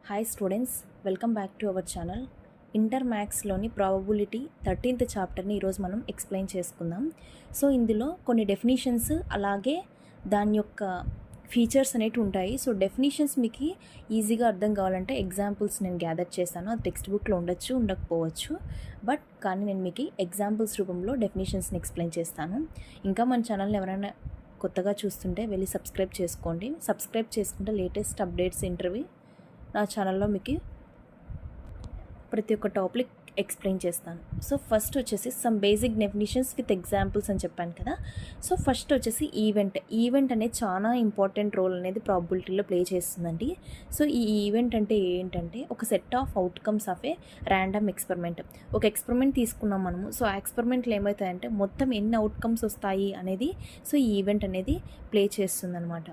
Hi students, welcome back to our channel. Inter మ్యాథ్స్లోని probability 13th చాప్టర్ని ఈరోజు మనం ఎక్స్ప్లెయిన్ చేసుకుందాం. సో ఇందులో కొన్ని డెఫినేషన్స్ అలాగే దాని యొక్క ఫీచర్స్ అనేవి ఉంటాయి. సో డెఫినేషన్స్ మీకు ఈజీగా అర్థం కావాలంటే ఎగ్జాంపుల్స్ నేను గ్యాదర్ చేస్తాను. అది టెక్స్ట్ బుక్లో ఉండొచ్చు, ఉండకపోవచ్చు, కానీ నేను మీకు ఎగ్జాంపుల్స్ రూపంలో డెఫినేషన్స్ని ఎక్స్ప్లెయిన్ చేస్తాను. ఇంకా మన ఛానల్ని ఎవరైనా కొత్తగా చూస్తుంటే వెళ్ళి సబ్స్క్రైబ్ చేసుకోండి. సబ్స్క్రైబ్ చేసుకుంటే లేటెస్ట్ అప్డేట్స్ ఇంటర్వ్యూ నా ఛానల్లో మీకు ప్రతి ఒక్క టాపిక్ ఎక్స్ప్లెయిన్ చేస్తాను. సో ఫస్ట్ వచ్చేసి some basic definitions with examples అని చెప్పాను కదా. సో ఫస్ట్ వచ్చేసి ఈవెంట్ అనేది చాలా ఇంపార్టెంట్ రోల్ అనేది ప్రాబబిలిటీలో ప్లే చేస్తుందండి. సో ఈ ఈవెంట్ అంటే ఏంటంటే ఒక set of outcomes of A random experiment. ఒక ఎక్స్పెరిమెంట్ తీసుకున్నాం మనము. సో ఆ ఎక్స్పెరిమెంట్లో ఏమవుతాయంటే మొత్తం ఎన్ని అవుట్కమ్స్ వస్తాయి అనేది సో ఈ ఈవెంట్ అనేది ప్లే చేస్తుందన్నమాట.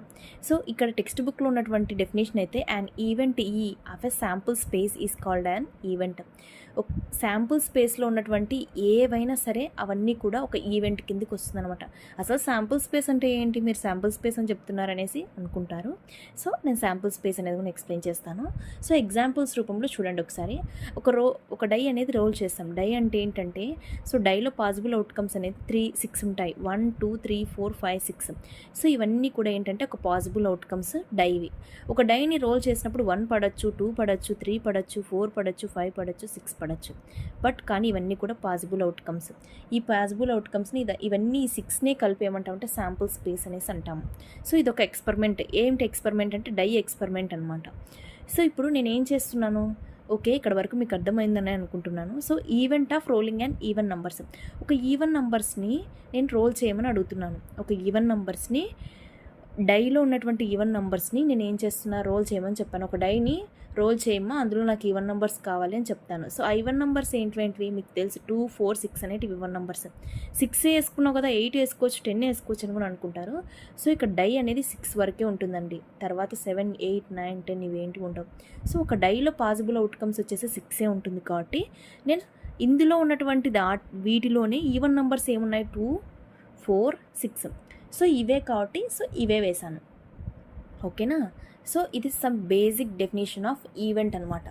సో ఇక్కడ టెక్స్ట్ బుక్లో ఉన్నటువంటి డెఫినేషన్ అయితే an event E of a sample space is called an event. ఒక శాంపుల్ స్పేస్లో ఉన్నటువంటి ఏవైనా సరే అవన్నీ కూడా ఒక ఈవెంట్ కిందకి వస్తుంది అనమాట. అసలు శాంపుల్ స్పేస్ అంటే ఏంటి, మీరు శాంపుల్ స్పేస్ అని చెప్తున్నారనేసి అనుకుంటారు. సో నేను శాంపుల్ స్పేస్ అనేది కూడా ఎక్స్ప్లెయిన్ చేస్తాను. సో ఎగ్జాంపుల్స్ రూపంలో చూడండి ఒకసారి. ఒక డై అనేది రోల్ చేస్తాం. డై అంటే ఏంటంటే సో డైలో పాసిబుల్ అవుట్కమ్స్ అనేది 6 ఉంటాయి. 1 2 3 4 5 6. సో ఇవన్నీ కూడా ఏంటంటే ఒక పాసిబుల్ అవుట్కమ్స్ డైవి. ఒక డైని రోల్ చేసినప్పుడు 1 పడచ్చు, 2 పడచ్చు, 3 పడచ్చు, 4 పడచ్చు, 5 పడచ్చు, 6 పడచ్చు. కానీ ఇవన్నీ కూడా పాసిబుల్ అవుట్కమ్స్. ఈ పాసిబుల్ అవుట్కమ్స్ని ఇవన్నీ 6నే కలిపి ఏమంటామంటే శాంపుల్ స్పేస్ అనేసి అంటాము. సో ఇది ఒక ఎక్స్పెరిమెంట్. ఏంటి ఎక్స్పెరిమెంట్ అంటే డై ఎక్స్పెరిమెంట్ అనమాట. సో ఇప్పుడు నేను ఏం చేస్తున్నాను, ఓకే ఇక్కడ వరకు మీకు అర్థమైందని అనుకుంటున్నాను. So event of rolling and even numbers. ఒక ఈవెన్ నంబర్స్ని నేను రోల్ చేయమని అడుగుతున్నాను. ఒక ఈవెన్ నంబర్స్ని డైలో ఉన్నటువంటి ఈవెన్ నంబర్స్ని నేను ఏం చేస్తున్నా, రోల్ చేయమని చెప్పాను. ఒక డైని రోల్ చేయమా, అందులో నాకు ఈవెన్ నంబర్స్ కావాలి అని చెప్తాను. సో ఆ ఈవెన్ నంబర్స్ ఏంటివి మీకు తెలుసు, 2 4 6 అనేవి ఈవెన్ నంబర్స్. 6 వేసుకున్నావు కదా, 8 వేసుకోవచ్చు, 10 వేసుకోవచ్చు అని కూడా అనుకుంటారు. సో ఇక్కడ డై అనేది 6 వరకే ఉంటుందండి. తర్వాత 7 8 9 10 ఇవేంటి ఉండవు. సో ఒక డైలో పాసిబుల్ అవుట్కమ్స్ వచ్చేసి 6 ఉంటుంది. కాబట్టి నేను ఇందులో ఉన్నటువంటి వీటిలోనే ఈవెన్ నంబర్స్ ఏమున్నాయి, 2 4 6. సో ఇవే కాబట్టి సో ఇవే వేశాను. ఓకేనా. సో ఇది some basic definition of event అనమాట.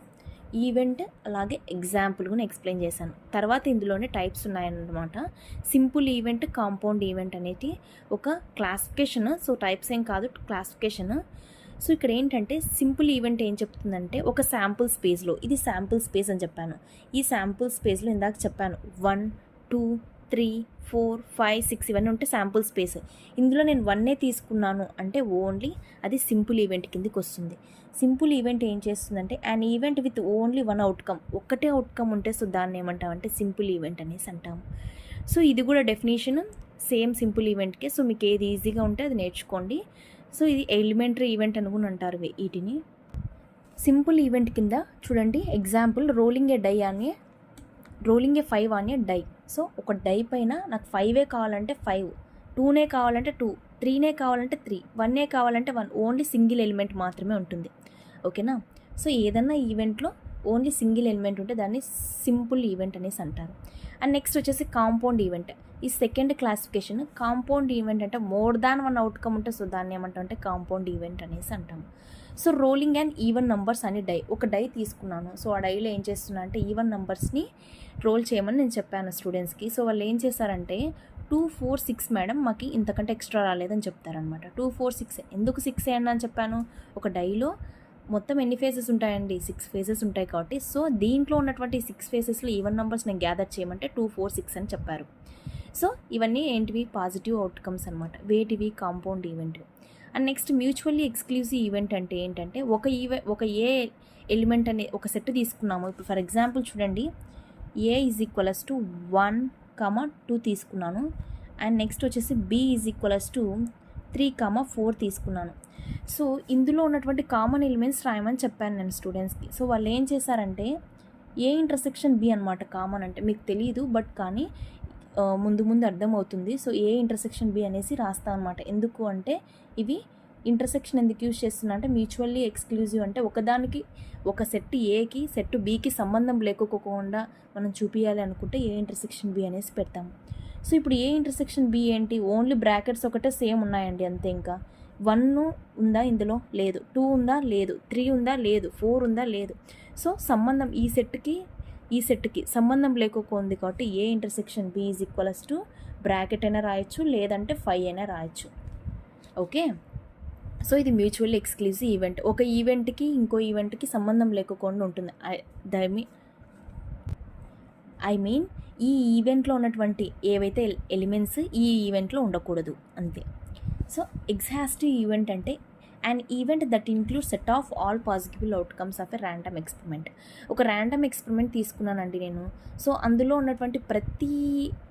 ఈవెంట్ అలాగే ఎగ్జాంపుల్ కూడా ఎక్స్ప్లెయిన్ చేశాను. తర్వాత ఇందులోనే టైప్స్ ఉన్నాయన్నమాట. సింపుల్ ఈవెంట్, కాంపౌండ్ ఈవెంట్ అనేది ఒక క్లాసిఫికేషన్. సో టైప్స్ ఏం కాదు, క్లాసిఫికేషన్. సో ఇక్కడ ఏంటంటే సింపుల్ ఈవెంట్ ఏం చెప్తుందంటే ఒక శాంపుల్ స్పేస్లో, ఇది శాంపుల్ స్పేస్ అని చెప్పాను. ఈ శాంపుల్ స్పేస్లో ఇందాక చెప్పాను 1 2 3 4 5 6 ఇవన్నీ ఉంటే శాంపుల్ స్పేస్. ఇందులో నేను 1 తీసుకున్నాను అంటే ఓన్లీ అది సింపుల్ ఈవెంట్ కిందకి వస్తుంది. సింపుల్ ఈవెంట్ ఏం చేస్తుందంటే an event with only 1 outcome, ఒక్కటే అవుట్కమ్ ఉంటే సో దాన్ని ఏమంటామంటే సింపుల్ ఈవెంట్ అనేసి అంటాము. సో ఇది కూడా డెఫినేషన్ సేమ్ సింపుల్ ఈవెంట్కే. సో మీకు ఏది ఈజీగా ఉంటే అది నేర్చుకోండి. సో ఇది ఎలిమెంటరీ ఈవెంట్ అని కూడా అంటారు వీటిని. సింపుల్ ఈవెంట్ కింద చూడండి example, rolling a 5 on a die. So ఒక డై పైన నాకు 5 కావాలంటే 5, 2 కావాలంటే 2, 3 కావాలంటే 3, 1 కావాలంటే 1. ఓన్లీ సింగిల్ ఎలిమెంట్ మాత్రమే ఉంటుంది. ఓకేనా. సో ఏదన్నా ఈవెంట్లో ఓన్లీ సింగిల్ ఎలిమెంట్ ఉంటే దాన్ని సింపుల్ ఈవెంట్ అనేసి అంటారు. అండ్ నెక్స్ట్ వచ్చేసి కాంపౌండ్ ఈవెంట్. ఈ సెకండ్ క్లాసిఫికేషన్. కాంపౌండ్ ఈవెంట్ అంటే మోర్ దాన్ 1 అవుట్కమ్ ఉంటే సో దాన్ని ఏమంటామంటే కాంపౌండ్ ఈవెంట్ అనేసి అంటాము. So rolling and even numbers అని డై. ఒక డై తీసుకున్నాను. సో ఆ డైలో ఏం చేస్తున్నా అంటే ఈవెన్ నంబర్స్ని రోల్ చేయమని నేను చెప్పాను స్టూడెంట్స్కి. సో వాళ్ళు ఏం చేశారంటే 2 4 6 మేడం మాకు ఇంతకంటే ఎక్స్ట్రా రాలేదని చెప్తారనమాట. 2 4 6 ఎందుకు 6 వేయండి అని చెప్పాను. ఒక డైలో మొత్తం ఎన్ని ఫేజెస్ ఉంటాయండి, 6 ఫేజెస్ ఉంటాయి కాబట్టి సో దీంట్లో ఉన్నటువంటి 6 ఫేజెస్లో ఈవెన్ నంబర్స్ నేను గ్యాదర్ చేయమంటే 2 4 6 అని చెప్పారు. సో ఇవన్నీ ఏంటివి, పాజిటివ్ అవుట్కమ్స్ అనమాట. వేటివి, compound event. And next mutually exclusive event అంటే ఏంటంటే ఒక ఏ ఎలిమెంట్ అనే ఒక సెట్ తీసుకున్నాము. ఇప్పుడు ఫర్ ఎగ్జాంపుల్ చూడండి, A = 1, 2 తీసుకున్నాను. అండ్ నెక్స్ట్ వచ్చేసి B = 3, 4 తీసుకున్నాను. సో ఇందులో ఉన్నటువంటి కామన్ ఎలిమెంట్స్ రాయమని చెప్పాను నేను స్టూడెంట్స్కి. సో వాళ్ళు ఏం చేశారంటే A ఇంటర్సెక్షన్ B అనమాట. కామన్ అంటే మీకు తెలియదు, కానీ ముందు అర్థమవుతుంది. సో A ఇంటర్సెక్షన్ B అనేసి రాస్తాం అనమాట. ఎందుకు అంటే ఇవి ఇంటర్సెక్షన్ ఎందుకు యూజ్ చేస్తున్నా అంటే మ్యూచువల్లీ ఎక్స్క్లూజివ్ అంటే ఒకదానికి ఒక సెట్ ఏకి సెట్ బీకి సంబంధం లేకోకుండా మనం చూపించాలి అనుకుంటే ఏ ఇంటర్సెక్షన్ బి అనేసి పెడతాము. సో ఇప్పుడు ఏ ఇంటర్సెక్షన్ బి ఏంటి, ఓన్లీ బ్రాకెట్స్ ఒకటే సేమ్ ఉన్నాయండి అంతే. ఇంకా 1 ఉందా ఇందులో, లేదు. 2 ఉందా, లేదు. 3 ఉందా, లేదు. 4 ఉందా, లేదు. సో సంబంధం ఈ సెట్కి సంబంధం లేకపోయింది కాబట్టి A intersection B is equals to bracket అయినా రాయొచ్చు, లేదంటే 5 అయినా రాయొచ్చు. ఓకే, సో ఇది మ్యూచువల్లీ ఎక్స్క్లూజివ్ ఈవెంట్. ఒక ఈవెంట్కి ఇంకో ఈవెంట్కి సంబంధం లేకుండా ఉంటుంది. ఐ మీన్ ఈ ఈవెంట్లో ఉన్నటువంటి ఏవైతే ఎలిమెంట్స్ ఈ ఈవెంట్లో ఉండకూడదు అంతే. సో ఎగ్జాస్టివ్ ఈవెంట్ అంటే an event that includes set of all possible outcomes of a random experiment. ఒక ర్యాండమ్ ఎక్స్పెరిమెంట్ తీసుకున్నానండి నేను. సో అందులో ఉన్నటువంటి ప్రతి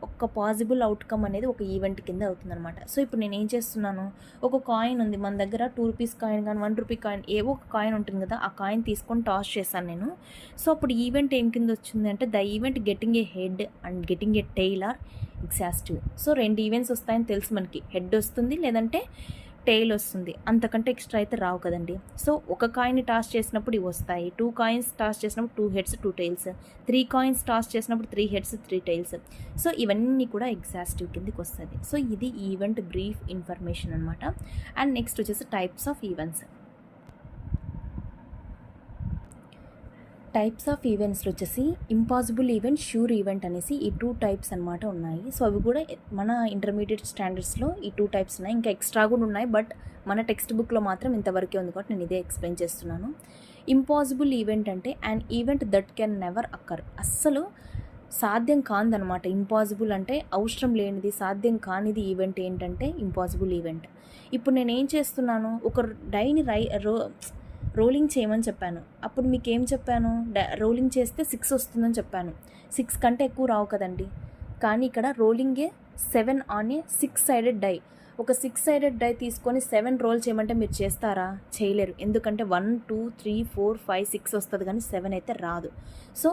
ఒక్క పాసిబుల్ అవుట్కమ్ అనేది ఒక ఈవెంట్ కింద అవుతుందన్నమాట. సో ఇప్పుడు నేను ఏం చేస్తున్నాను, ఒక కాయిన్ ఉంది మన దగ్గర, 2 రూపీస్ కాయిన్ కానీ 1 రూపీ కాయిన్, ఏవో ఒక కాయిన్ ఉంటుంది కదా, ఆ కాయిన్ తీసుకొని టాస్ చేశాను నేను. సో అప్పుడు ఈవెంట్ ఏం కింద వచ్చింది అంటే the event getting a head and getting a tail are exhaustive. So 2 events వస్తాయని తెలుసు మనకి, హెడ్ వస్తుంది లేదంటే టెయిల్ వస్తుంది, అంతకంటే ఎక్స్ట్రా అయితే రావు కదండి. సో ఒక కాయిన్ టాస్ చేసినప్పుడు ఇవి వస్తాయి, 2 కాయిన్స్ టాస్ చేసినప్పుడు 2 హెడ్స్ 2 టైల్స్, 3 కాయిన్స్ టాస్ చేసినప్పుడు 3 హెడ్స్ 3 టైల్స్. సో ఇవన్నీ కూడా ఎగ్జాస్టివ్ కిందకి వస్తుంది. సో ఇది ఈవెంట్ బ్రీఫ్ ఇన్ఫర్మేషన్ అనమాట. అండ్ నెక్స్ట్ వచ్చేసి types of events. Types of ఈవెంట్స్లో వచ్చేసి ఇంపాసిబుల్ ఈవెంట్, ష్యూర్ ఈవెంట్ అనేసి ఈ 2 టైప్స్ అనమాట ఉన్నాయి. సో అవి కూడా మన ఇంటర్మీడియట్ స్టాండర్డ్స్లో ఈ 2 టైప్స్ ఉన్నాయి, ఇంకా ఎక్స్ట్రా కూడా ఉన్నాయి, బట్ మన టెక్స్ట్ బుక్లో మాత్రం ఇంతవరకే ఉంది కాబట్టి నేను ఇదే ఎక్స్ప్లెయిన్ చేస్తున్నాను. ఇంపాసిబుల్ ఈవెంట్ అంటే an event that can never occur, అస్సలు సాధ్యం కానిదనమాట. ఇంపాసిబుల్ అంటే అవసరం లేనిది, సాధ్యం కానిది ఈవెంట్ ఏంటంటే ఇంపాసిబుల్ ఈవెంట్. ఇప్పుడు నేను ఏం చేస్తున్నాను, ఒక డైని రోలింగ్ చేయమని చెప్పాను. అప్పుడు మీకు ఏం చెప్పాను, రోలింగ్ చేస్తే 6 వస్తుందని చెప్పాను. 6 కంటే ఎక్కువ రావు కదండి. కానీ ఇక్కడ రోలింగే 7 ఆన్ ఏ 6 సైడెడ్ డై. ఒక 6 సైడెడ్ డై తీసుకొని 7 రోల్ చేయమంటే మీరు చేస్తారా? చేయలేరు. ఎందుకంటే 1 2 3 4 5 6 వస్తుంది కానీ 7 అయితే రాదు. సో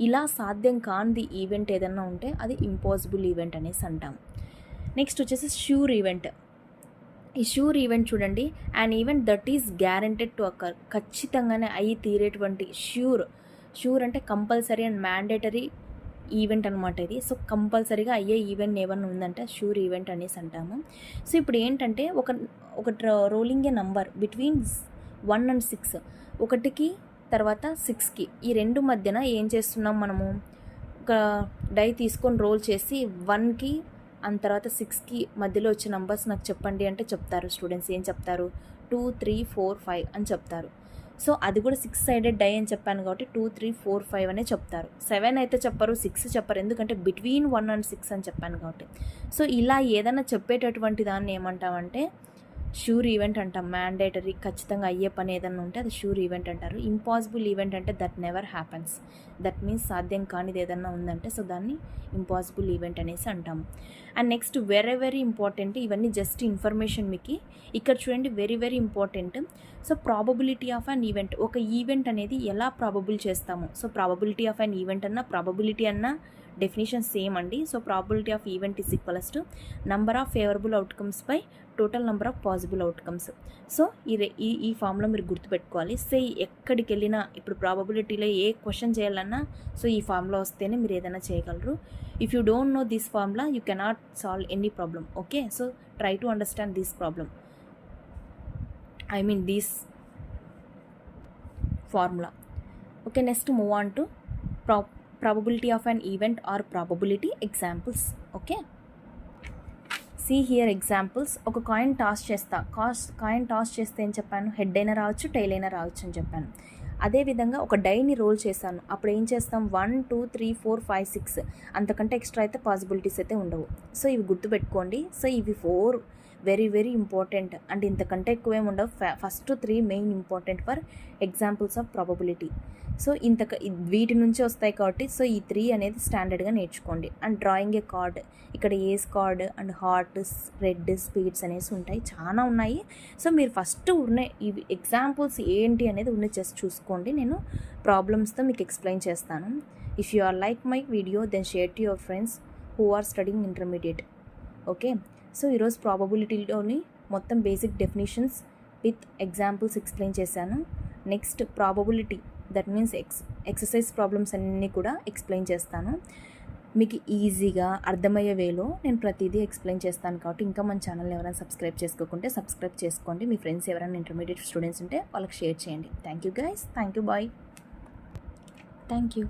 ఇలా సాధ్యం కానిది ఈవెంట్ ఏదన్నా ఉంటే అది ఇంపాసిబుల్ ఈవెంట్ అనేసి అంటాం. నెక్స్ట్ వచ్చేసి ష్యూర్ ఈవెంట్. ఈ ష్యూర్ ఈవెంట్ చూడండి, and event that is guaranteed to occur, ఖచ్చితంగానే అయ్యి తీరేటువంటి ష్యూర్ అంటే కంపల్సరీ అండ్ మ్యాండేటరీ ఈవెంట్ అనమాట ఇది. సో కంపల్సరీగా అయ్యే ఈవెంట్ ఏమన్నా ఉందంటే ష్యూర్ ఈవెంట్ అనేసి అంటాము. సో ఇప్పుడు ఏంటంటే ఒక rolling A number between 1 and 6, 1కి తర్వాత 6కి, ఈ 2 మధ్యన ఏం చేస్తున్నాం మనము, ఒక డై తీసుకొని రోల్ చేసి 1కి అండ్ తర్వాత 6కి మధ్యలో వచ్చే నంబర్స్ నాకు చెప్పండి అంటే చెప్తారు స్టూడెంట్స్. ఏం చెప్తారు, 2 3 4 5 అని చెప్తారు. సో అది కూడా 6 సైడెడ్ డై అని చెప్పాను కాబట్టి 2 3 4 5 అనే చెప్తారు. 7 అయితే చెప్పరు, 6 చెప్పరు, ఎందుకంటే బిట్వీన్ 1 and 6 అని చెప్పాను కాబట్టి. సో ఇలా ఏదైనా చెప్పేటటువంటి దాన్ని ఏమంటామంటే ష్యూర్ ఈవెంట్ అంటాం. మ్యాండేటరీ, ఖచ్చితంగా అయ్యే పని ఏదన్నా ఉంటే అది ష్యూర్ ఈవెంట్ అంటారు. ఇంపాసిబుల్ ఈవెంట్ అంటే that never happens, that means సాధ్యం కానిది ఏదన్నా ఉందంటే సో దాన్ని ఇంపాసిబుల్ ఈవెంట్ అనేసి అంటాము. And next very very important, ఇవన్నీ జస్ట్ ఇన్ఫర్మేషన్ మీకు. ఇక్కడ చూడండి very very important. So probability of an event, ఒక ఈవెంట్ అనేది ఎలా ప్రాబబుల్ చేస్తాము. So probability of an event అన్న ప్రాబబిలిటీ అన్న డెఫినేషన్ సేమ్ అండి. So probability of event is equals to number of favourable outcomes by total number of possible outcomes. So ఈ formula మీరు గుర్తుపెట్టుకోవాలి. సో ఎక్కడికి వెళ్ళినా ఇప్పుడు ప్రాబబిలిటీలో ఏ క్వశ్చన్ చేయాలన్నా సో ఈ ఫార్ములా వస్తేనే మీరు ఏదైనా చేయగలరు. If you don't know this formula you cannot solve any problem. Okay, so try to understand this problem, I mean this formula. Okay, next move on to probability of an event or probability examples. Okay, see here examples. ఒక coin toss చేస్తా, coin toss చేస్తే ఏం చెప్పాను, head అయినా రావచ్చు tile అయినా రావచ్చు అని చెప్పాను. అదేవిధంగా ఒక డైని రోల్ చేశాను, అప్పుడు ఏం చేస్తాం, 1 2 3 4 5 6, అంతకంటే ఎక్స్ట్రా అయితే పాసిబిలిటీస్ అయితే ఉండవు. సో ఇవి గుర్తుపెట్టుకోండి. సో ఇవి 4 వెరీ వెరీ ఇంపార్టెంట్ అండ్ ఇంతకంటే ఎక్కువేమి ఉండవు. First 3 main important for examples of probability. So వీటి నుంచి వస్తాయి కాబట్టి సో ఈ 3 అనేది స్టాండర్డ్గా నేర్చుకోండి. అండ్ డ్రాయింగ్ ఏ కార్డ్, ఇక్కడ ace card and heart, red, spades అనేసి ఉంటాయి, చాలా ఉన్నాయి. సో మీరు ఫస్ట్ ఉన్నాయి ఇవి ఎగ్జాంపుల్స్ ఏంటి అనేది ఉన్న జస్ట్ చూసుకోండి. నేను ప్రాబ్లమ్స్తో మీకు ఎక్స్ప్లెయిన్ చేస్తాను. If you are like my video then share to your friends who are studying intermediate. Okay, so ఈరోజు ప్రాబబిలిటీలోని మొత్తం basic definitions with examples explain చేశాను. Next probability, that means exercise problems అన్నీ కూడా ఎక్స్ప్లెయిన్ చేస్తాను. మీకు ఈజీగా అర్థమయ్యే వేలో నేను ప్రతిదీ ఎక్స్ప్లెయిన్ చేస్తాను. కాబట్టి ఇంకా మన ఛానల్ని ఎవరైనా సబ్స్క్రైబ్ చేసుకోకుంటే సబ్స్క్రైబ్ చేసుకోండి. మీ ఫ్రెండ్స్ ఎవరైనా ఇంటర్మీడియట్ స్టూడెంట్స్ ఉంటే వాళ్ళకి షేర్ చేయండి. Thank you guys. Thank you. Bye. Thank you.